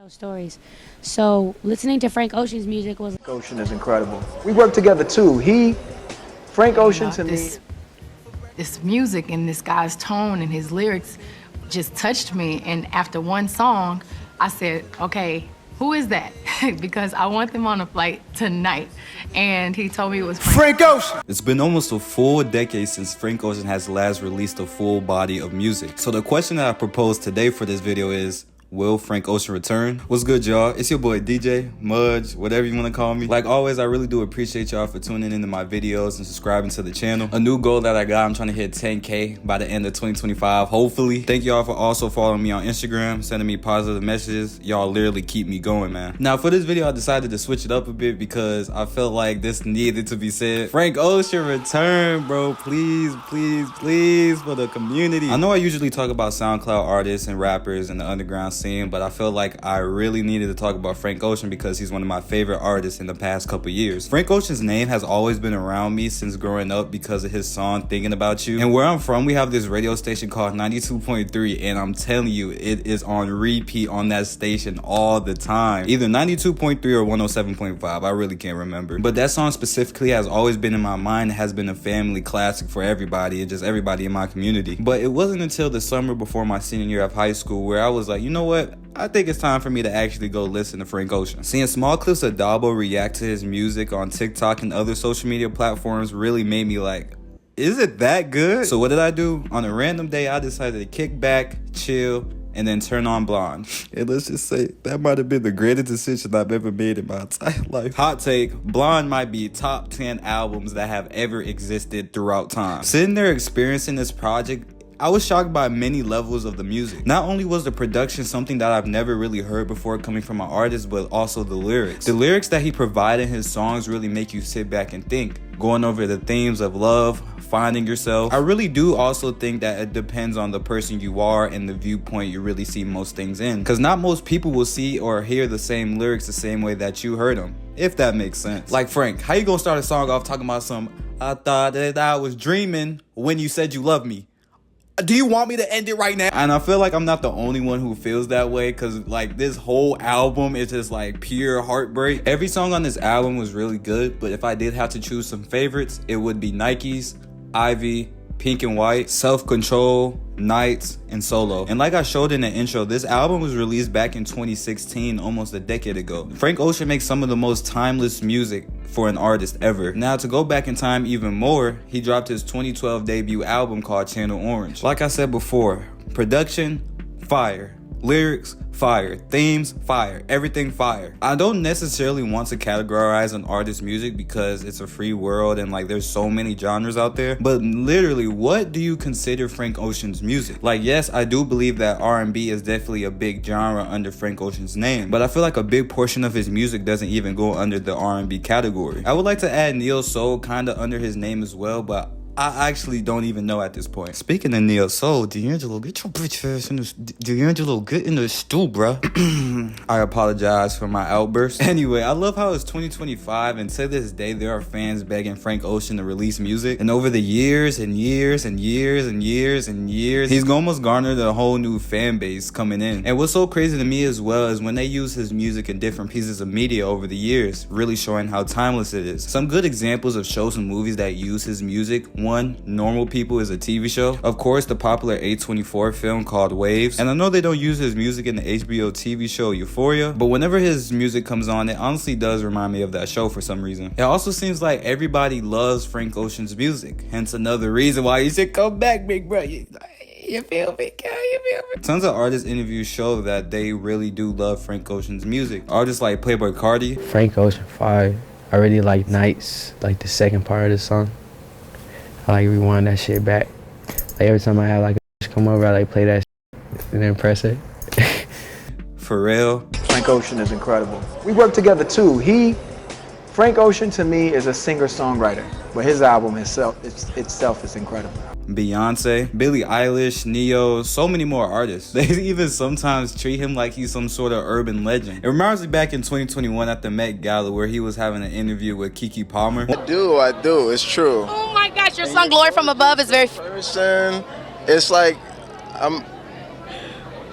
Stories. So listening to Frank Ocean's music was. Frank Ocean is incredible. We work together too. Frank Ocean to me. This music and this guy's tone and his lyrics just touched me. And after one song, I said, okay, who is that? Because I want them on a flight tonight. And he told me it was Frank Ocean. It's been almost a full decade since Frank Ocean has last released a full body of music. So the question that I proposed today for this video is, will Frank Ocean return? What's good, y'all? It's your boy DJ, Mudge, whatever you want to call me. Like always, I really do appreciate y'all for tuning into my videos and subscribing to the channel. A new goal that I got, I'm trying to hit 10K by the end of 2025, hopefully. Thank y'all for also following me on Instagram, sending me positive messages. Y'all literally keep me going, man. Now, for this video, I decided to switch it up a bit because I felt like this needed to be said. Frank Ocean, return, bro. Please, please, please, for the community. I know I usually talk about SoundCloud artists and rappers and the underground scene, but I felt like I really needed to talk about Frank Ocean because he's one of my favorite artists in the past couple years. Frank Ocean's name has always been around me since growing up because of his song Thinking About You. And where I'm from, we have this radio station called 92.3, and I'm telling you, it is on repeat on that station all the time. Either 92.3 or 107.5, I really can't remember. But that song specifically has always been in my mind. It has been a family classic for everybody and just everybody in my community. But it wasn't until the summer before my senior year of high school where I was like, you know what? I think it's time for me to actually go listen to Frank Ocean. Seeing small clips of Dabo react to his music on TikTok and other social media platforms really made me like, is it that good? So what did I do? On a random day, I decided to kick back, chill, and then turn on Blonde. And let's just say, that might have been the greatest decision I've ever made in my entire life. Hot take, Blonde might be top 10 albums that have ever existed throughout time. Sitting there experiencing this project, I was shocked by many levels of the music. Not only was the production something that I've never really heard before coming from an artist, but also the lyrics. The lyrics that he provided in his songs really make you sit back and think, going over the themes of love, finding yourself. I really do also think that it depends on the person you are and the viewpoint you really see most things in. Because not most people will see or hear the same lyrics the same way that you heard them, if that makes sense. Like Frank, how you gonna start a song off talking about I thought that I was dreaming when you said you love me? Do you want me to end it right now? And I feel like I'm not the only one who feels that way, because like this whole album is just like pure heartbreak. Every song on this album was really good, but if I did have to choose some favorites, it would be Nikes, Ivy, Pink and White, Self-Control, Nights, and Solo. And like I showed in the intro, this album was released back in 2016, almost a decade ago. Frank Ocean makes some of the most timeless music for an artist ever. Now, to go back in time even more, he dropped his 2012 debut album called Channel Orange. Like I said before, production, fire. Lyrics, fire. Themes, fire. Everything fire. I don't necessarily want to categorize an artist's music because it's a free world and like there's so many genres out there. But literally, what do you consider Frank Ocean's music? Like, yes, I do believe that R&B is definitely a big genre under Frank Ocean's name, but I feel like a big portion of his music doesn't even go under the R&B category. I would like to add neo soul kind of under his name as well, but I actually don't even know at this point. Speaking of neo soul, D'Angelo, get your bitch ass in the D'Angelo, get in the stool, bruh. I apologize for my outburst. Anyway, I love how it's 2025 and to this day there are fans begging Frank Ocean to release music. And over the years and years and years and years and years, he's almost garnered a whole new fan base coming in. And what's so crazy to me as well is when they use his music in different pieces of media over the years, really showing how timeless it is. Some good examples of shows and movies that use his music. One, Normal People is a TV show. Of course, the popular A24 film called Waves. And I know they don't use his music in the HBO TV show Euphoria, but whenever his music comes on, it honestly does remind me of that show for some reason. It also seems like everybody loves Frank Ocean's music, hence another reason why you should come back, big bro. You feel me, girl? You feel me? Tons of artist interviews show that they really do love Frank Ocean's music. Artists like Playboy Cardi. Frank Ocean fire. I really like Nights, like the second part of the song. I like rewind that shit back. Like every time I have like a come over, I like play that shit and then press it. For real. Frank Ocean is incredible. We work together too. Frank Ocean to me is a singer-songwriter, but his album itself is incredible. Beyonce, Billie Eilish, Neo, so many more artists. They even sometimes treat him like he's some sort of urban legend. It reminds me back in 2021 at the Met Gala where he was having an interview with Keke Palmer. I do, it's true. Oh my gosh, your song Glory from Above is very... Person, it's like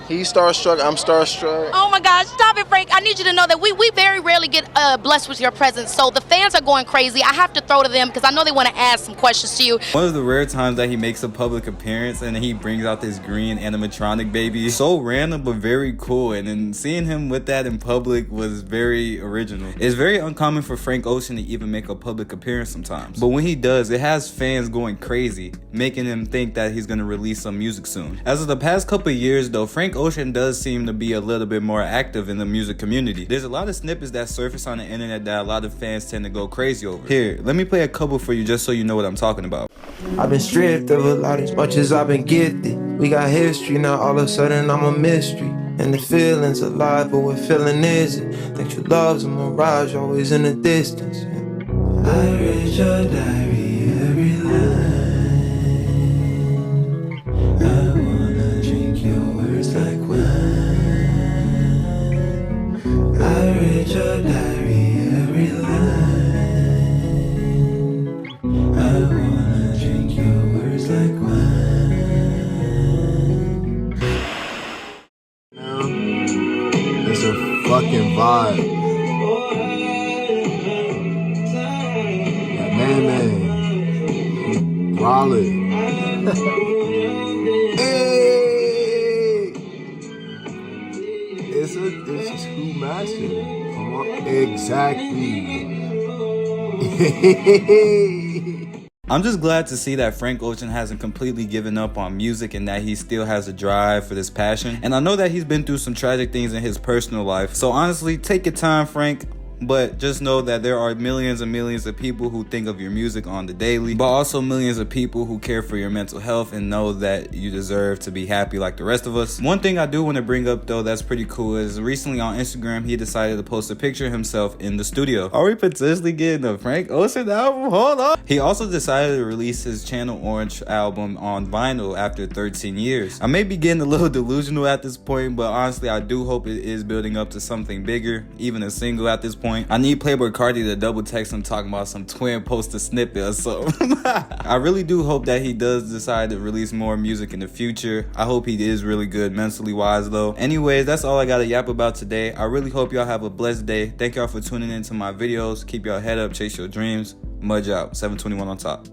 He's starstruck, I'm starstruck. Oh my gosh, stop it, Frank. I need you to know that we very rarely get blessed with your presence. So the fans are going crazy. I have to throw to them because I know they want to ask some questions to you. One of the rare times that he makes a public appearance and he brings out this green animatronic baby. So random but very cool, and then seeing him with that in public was very original. It's very uncommon for Frank Ocean to even make a public appearance sometimes. But when he does, it has fans going crazy, making them think that he's gonna release some music soon. As of the past couple of years though, Frank Ocean does seem to be a little bit more active in the music community. There's a lot of snippets that surface on the internet that a lot of fans tend to go crazy over. Here, let me play a couple for you just so you know what I'm talking about. I've been stripped of a lot as much as I've been gifted. We got history, now all of a sudden I'm a mystery. And the feeling's alive, but what feeling is it? Think true love's a mirage, always in the distance. I read your diary, every line. I wanna drink your words like wine. I read your diary, every line. I wanna drink your words like wine. Now, it's a fucking vibe. Yeah, man. Raleigh. Hey! It's two masters. Come on. Exactly. I'm just glad to see that Frank Ocean hasn't completely given up on music and that he still has a drive for this passion. And I know that he's been through some tragic things in his personal life. So honestly, take your time, Frank. But just know that there are millions and millions of people who think of your music on the daily, but also millions of people who care for your mental health and know that you deserve to be happy like the rest of us. One thing I do want to bring up though that's pretty cool is recently on Instagram he decided to post a picture of himself in the studio. Are we potentially getting a Frank Ocean album? Hold on. He also decided to release his Channel Orange album on vinyl after 13 years. I may be getting a little delusional at this point, but honestly I do hope it is building up to something bigger, even a single at this point. I need Playboy Cardi to double text him talking about some twin poster snippet or something. I really do hope that he does decide to release more music in the future. I hope he is really good mentally wise though. Anyways, that's all I gotta yap about today. I really hope y'all have a blessed day. Thank y'all for tuning into my videos. Keep your head up, chase your dreams. Mudge out. 721 on top.